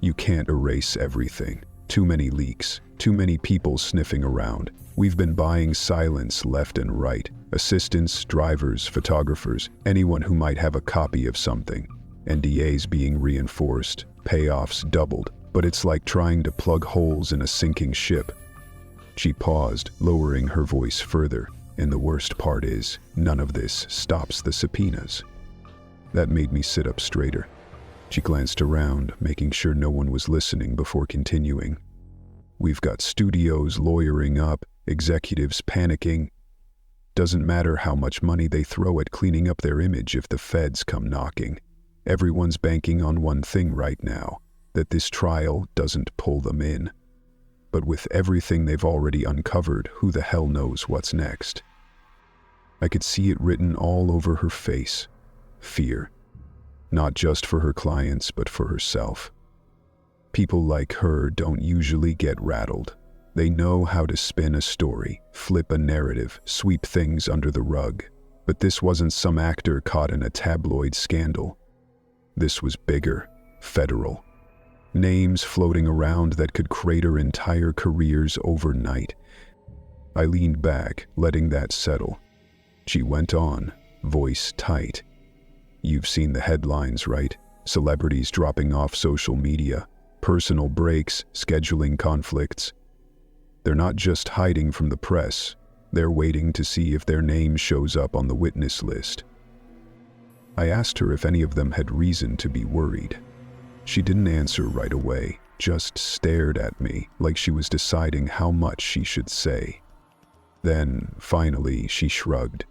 you can't erase everything. Too many leaks, too many people sniffing around. We've been buying silence left and right. Assistants, drivers, photographers, anyone who might have a copy of something. NDAs being reinforced, payoffs doubled, but it's like trying to plug holes in a sinking ship." She paused, lowering her voice further, "And the worst part is, none of this stops the subpoenas." That made me sit up straighter. She glanced around, making sure no one was listening before continuing. "We've got studios lawyering up, executives panicking. Doesn't matter how much money they throw at cleaning up their image if the feds come knocking. Everyone's banking on one thing right now, that this trial doesn't pull them in. But with everything they've already uncovered, who the hell knows what's next?" I could see it written all over her face. Fear. Not just for her clients, but for herself. People like her don't usually get rattled. They know how to spin a story, flip a narrative, sweep things under the rug. But this wasn't some actor caught in a tabloid scandal. This was bigger, federal. Names floating around that could crater entire careers overnight. I leaned back, letting that settle. She went on, voice tight. "You've seen the headlines, right? Celebrities dropping off social media, personal breaks, scheduling conflicts. They're not just hiding from the press. They're waiting to see if their name shows up on the witness list." I asked her if any of them had reason to be worried. She didn't answer right away, just stared at me like she was deciding how much she should say. Then, finally, she shrugged.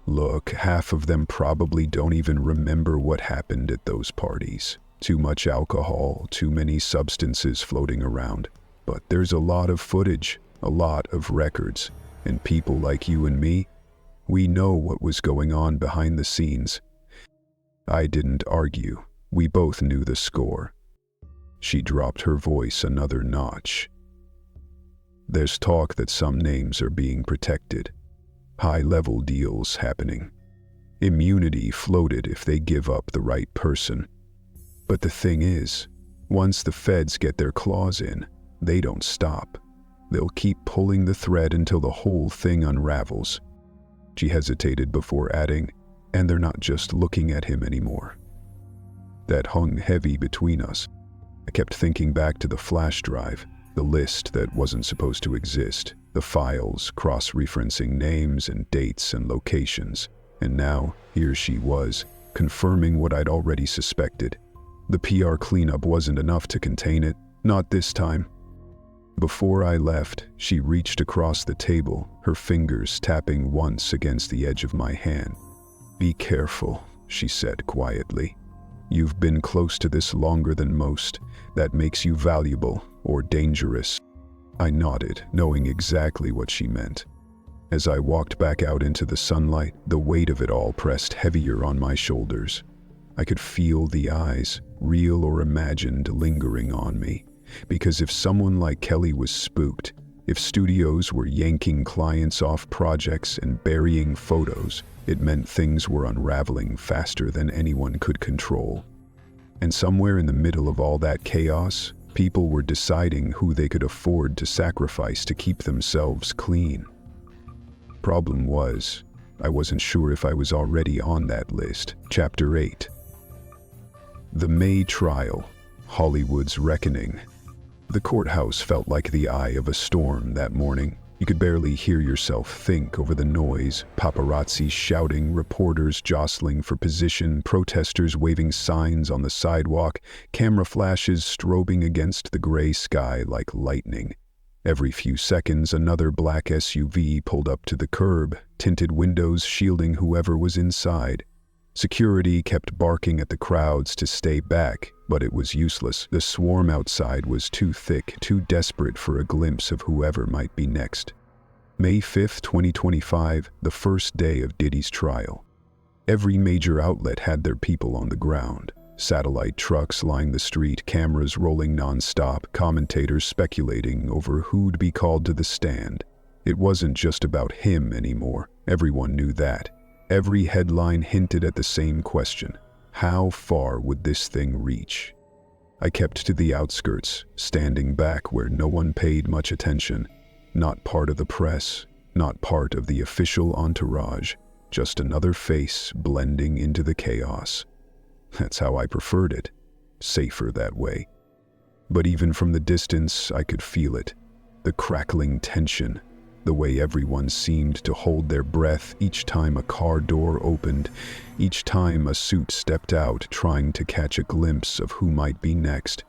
"Look, half of them probably don't even remember what happened at those parties. Too much alcohol, too many substances floating around. But there's a lot of footage, a lot of records, and people like you and me, we know what was going on behind the scenes." I didn't argue. We both knew the score. She dropped her voice another notch. "There's talk that some names are being protected. High-level deals happening. Immunity floated if they give up the right person. But the thing is, once the feds get their claws in, they don't stop. They'll keep pulling the thread until the whole thing unravels." She hesitated before adding, And they're not just looking at him anymore. That hung heavy between us. I kept thinking back to the flash drive, the list that wasn't supposed to exist, the files cross-referencing names and dates and locations. And now, here she was, confirming what I'd already suspected. The PR cleanup wasn't enough to contain it, not this time. Before I left, she reached across the table, her fingers tapping once against the edge of my hand. "Be careful," she said quietly. "You've been close to this longer than most. That makes you valuable or dangerous." I nodded, knowing exactly what she meant. As I walked back out into the sunlight, the weight of it all pressed heavier on my shoulders. I could feel the eyes, real or imagined, lingering on me. Because if someone like Kelly was spooked, if studios were yanking clients off projects and burying photos, it meant things were unraveling faster than anyone could control. And somewhere in the middle of all that chaos, people were deciding who they could afford to sacrifice to keep themselves clean. Problem was, I wasn't sure if I was already on that list. Chapter 8. The May trial, Hollywood's reckoning. The courthouse felt like the eye of a storm that morning. You could barely hear yourself think over the noise, paparazzi shouting, reporters jostling for position, protesters waving signs on the sidewalk, camera flashes strobing against the gray sky like lightning. Every few seconds, another black SUV pulled up to the curb, tinted windows shielding whoever was inside. Security kept barking at the crowds to stay back, but it was useless. The swarm outside was too thick, too desperate for a glimpse of whoever might be next. May 5, 2025, the first day of Diddy's trial. Every major outlet had their people on the ground. Satellite trucks lined the street, cameras rolling non-stop, commentators speculating over who'd be called to the stand. It wasn't just about him anymore. Everyone knew that. Every headline hinted at the same question. How far would this thing reach? I kept to the outskirts, standing back where no one paid much attention. Not part of the press, not part of the official entourage, just another face blending into the chaos. That's how I preferred it. Safer that way. But even from the distance, I could feel it. The crackling tension. The way everyone seemed to hold their breath each time a car door opened, each time a suit stepped out trying to catch a glimpse of who might be next.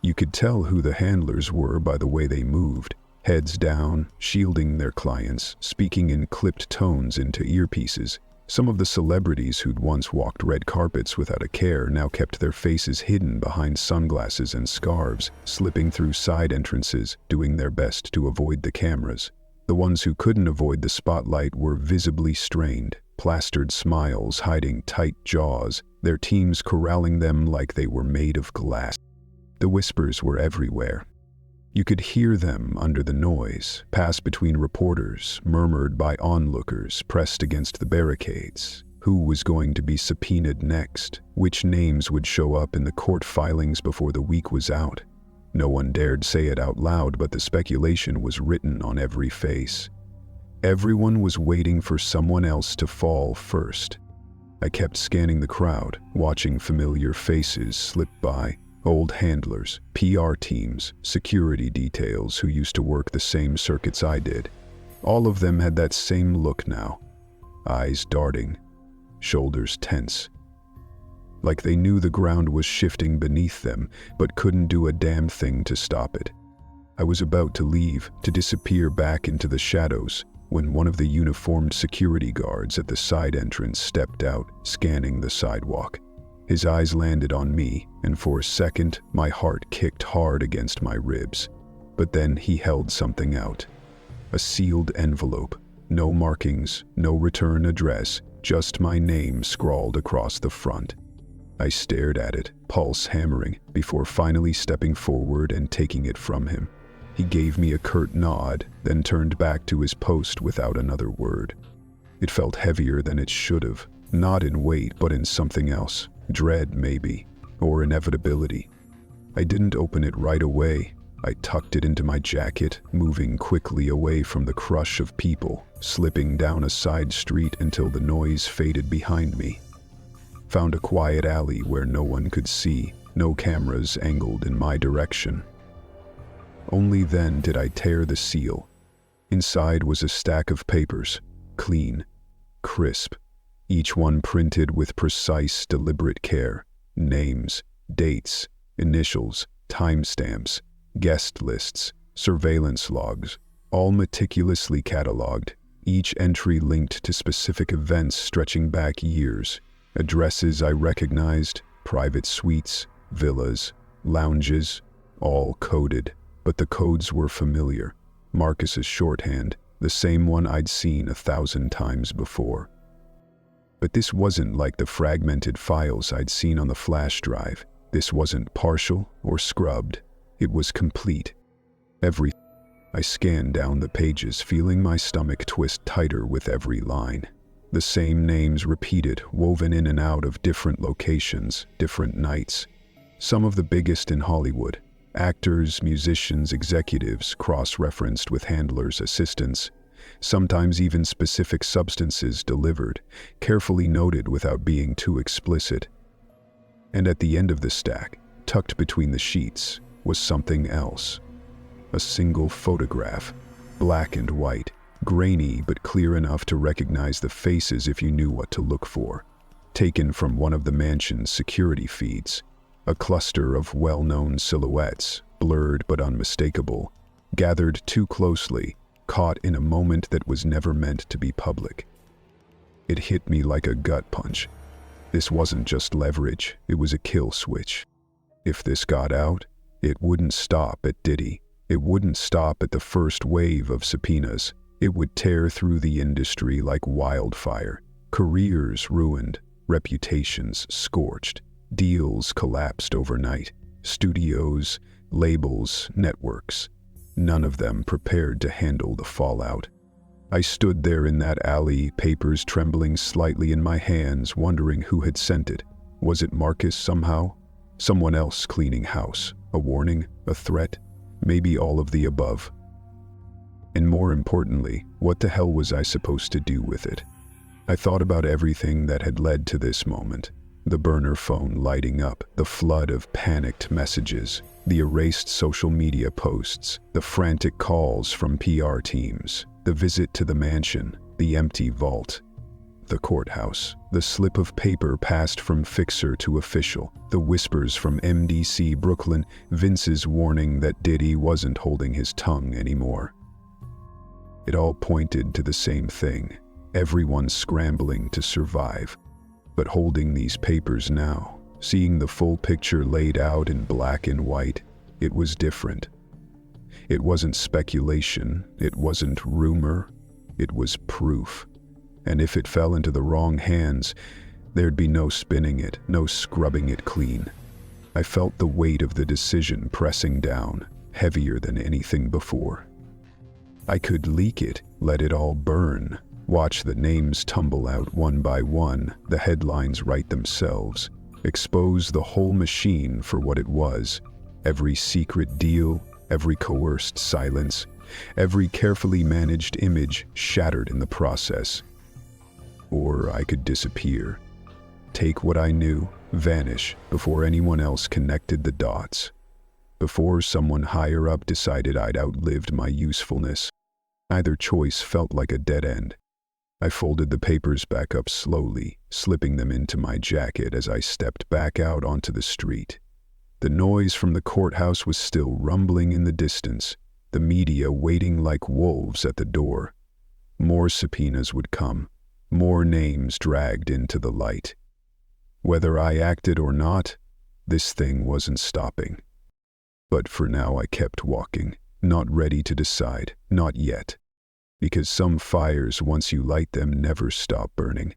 You could tell who the handlers were by the way they moved, heads down, shielding their clients, speaking in clipped tones into earpieces. Some of the celebrities who'd once walked red carpets without a care now kept their faces hidden behind sunglasses and scarves, slipping through side entrances, doing their best to avoid the cameras. The ones who couldn't avoid the spotlight were visibly strained, plastered smiles hiding tight jaws, their teams corralling them like they were made of glass. The whispers were everywhere. You could hear them under the noise, pass between reporters, murmured by onlookers pressed against the barricades. Who was going to be subpoenaed next? Which names would show up in the court filings before the week was out? No one dared say it out loud, but the speculation was written on every face. Everyone was waiting for someone else to fall first. I kept scanning the crowd, watching familiar faces slip by. Old handlers, PR teams, security details who used to work the same circuits I did. All of them had that same look now. Eyes darting, shoulders tense. Like they knew the ground was shifting beneath them, but couldn't do a damn thing to stop it. I was about to leave, to disappear back into the shadows, when one of the uniformed security guards at the side entrance stepped out, scanning the sidewalk. His eyes landed on me, and for a second, my heart kicked hard against my ribs. But then he held something out. A sealed envelope. No markings, no return address, just my name scrawled across the front. I stared at it, pulse hammering, before finally stepping forward and taking it from him. He gave me a curt nod, then turned back to his post without another word. It felt heavier than it should have, not in weight but in something else. Dread, maybe, or inevitability. I didn't open it right away. I tucked it into my jacket, moving quickly away from the crush of people, slipping down a side street until the noise faded behind me. Found a quiet alley where no one could see, no cameras angled in my direction. Only then did I tear the seal. Inside was a stack of papers, clean, crisp, each one printed with precise, deliberate care. Names, dates, initials, timestamps, guest lists, surveillance logs, all meticulously cataloged, each entry linked to specific events stretching back years. Addresses I recognized, private suites, villas, lounges, all coded, but the codes were familiar. Marcus's shorthand, the same one I'd seen 1,000 times before. But this wasn't like the fragmented files I'd seen on the flash drive. This wasn't partial or scrubbed. It was complete. I scanned down the pages, feeling my stomach twist tighter with every line. The same names repeated, woven in and out of different locations, different nights. Some of the biggest in Hollywood. Actors, musicians, executives, cross-referenced with handlers, assistants. Sometimes even specific substances delivered, carefully noted without being too explicit. And at the end of the stack, tucked between the sheets, was something else. A single photograph, black and white, grainy but clear enough to recognize the faces if you knew what to look for. Taken from one of the mansion's security feeds. A cluster of well-known silhouettes, blurred but unmistakable, gathered too closely, caught in a moment that was never meant to be public. It hit me like a gut punch. This wasn't just leverage, it was a kill switch. If this got out, it wouldn't stop at Diddy. It wouldn't stop at the first wave of subpoenas. It would tear through the industry like wildfire. Careers ruined, reputations scorched, deals collapsed overnight. Studios, labels, networks. None of them prepared to handle the fallout. I stood there in that alley, papers trembling slightly in my hands, wondering who had sent it. Was it Marcus somehow? Someone else cleaning house? A warning? A threat? Maybe all of the above. And more importantly, what the hell was I supposed to do with it? I thought about everything that had led to this moment. The burner phone lighting up, the flood of panicked messages, the erased social media posts, the frantic calls from PR teams, the visit to the mansion, the empty vault, the courthouse, the slip of paper passed from fixer to official, the whispers from MDC Brooklyn, Vince's warning that Diddy wasn't holding his tongue anymore. It all pointed to the same thing, everyone scrambling to survive. But holding these papers now, seeing the full picture laid out in black and white, it was different. It wasn't speculation, it wasn't rumor, it was proof. And if it fell into the wrong hands, there'd be no spinning it, no scrubbing it clean. I felt the weight of the decision pressing down, heavier than anything before. I could leak it, let it all burn. Watch the names tumble out one by one, the headlines write themselves, expose the whole machine for what it was. Every secret deal, every coerced silence, every carefully managed image shattered in the process. Or I could disappear. Take what I knew, vanish before anyone else connected the dots. Before someone higher up decided I'd outlived my usefulness. Either choice felt like a dead end. I folded the papers back up slowly, slipping them into my jacket as I stepped back out onto the street. The noise from the courthouse was still rumbling in the distance, the media waiting like wolves at the door. More subpoenas would come, more names dragged into the light. Whether I acted or not, this thing wasn't stopping. But for now I kept walking, not ready to decide, not yet. Because some fires, once you light them, never stop burning.